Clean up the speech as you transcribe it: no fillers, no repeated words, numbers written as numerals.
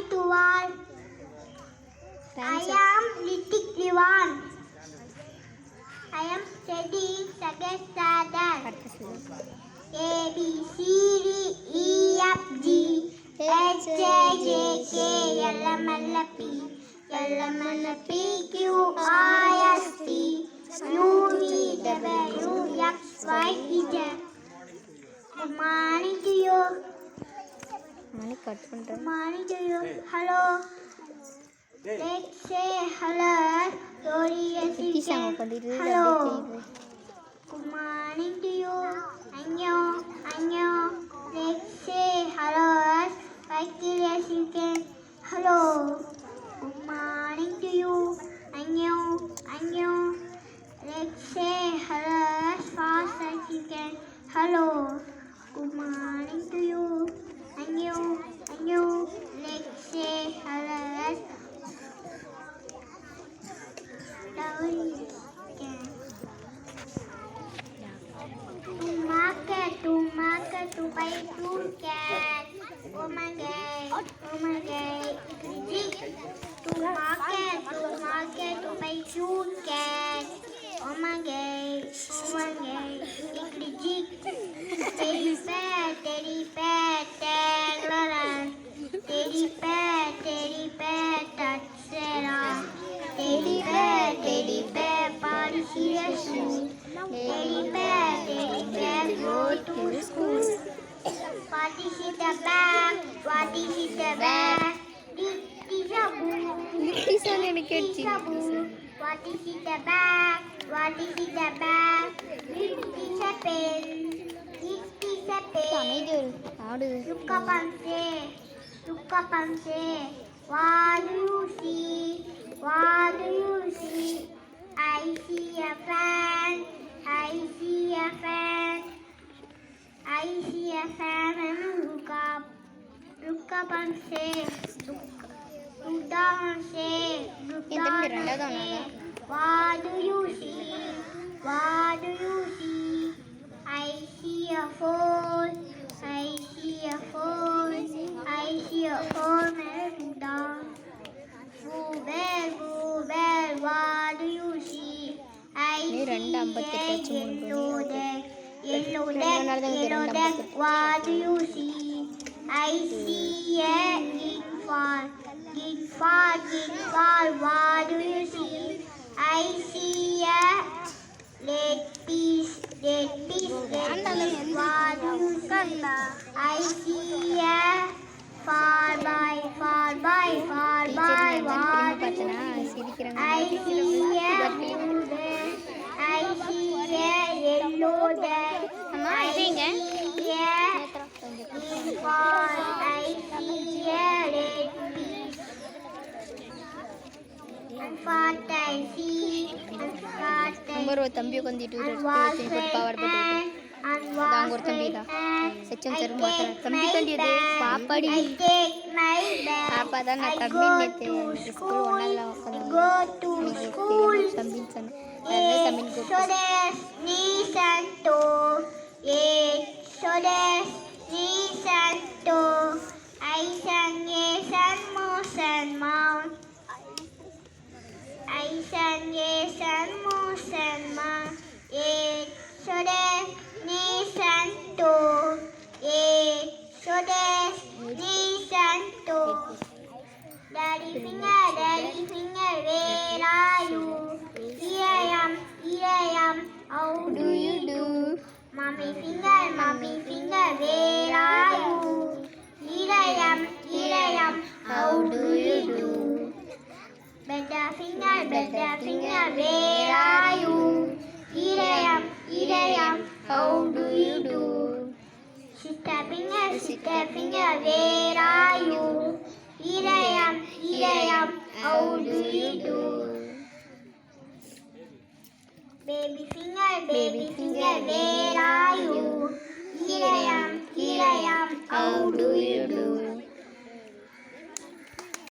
to all. I am Ritik Diwan. I am studying second standard. A B C D E F G H I J K L M N P Q R S T U V W X Y Z. Good morning to you. Good morning to you. Hello. Let's say hello. Hello. Good morning to you. Annyeong. Let's say hello. Like as you can. Hello. Good morning to you. Annyeong. Let's say hello as fast as you can. Hello. Good morning to you. Annyeong. Let's say hello as loud as you can. To market, to buy to cat. Oh my god. To market, to buy to cat. Oh my god. Teddy bear, Tangleran. Teddy bear, Tatsera. Teddy bear, party seriously. Teddy bear, go to school. What is in the bag? This is a book. What is in the bag? This is a pen. Look up and say. What do you see? I see a fan. And look up and say, look down and say, what do you see? I see a phone. And look down. Boo bear, what do you see? I see a yellow duck, what do you see? I see a gig fall, what do you see? I see a leg piece, what do you see? I see a far by, what do you see? I see a bluebird, I see a yellow duck, I see a green ball, I see a red piece, and what I see, and go to school. Shoulders, knees and toes. Shoulders, knees and toes. Eyes and ears and nose and mouth. Shoulders, knees and toes. Shoulders, knees and toes. Daddy finger, where are you? Here I am, how do you do? Mommy finger, where are you? Here I am, how do you do? Better finger, where are you? Here I am, how do you do? Sister finger, where are you? Here I am, how do you do? Baby finger, where are you? Here I am, how do you do?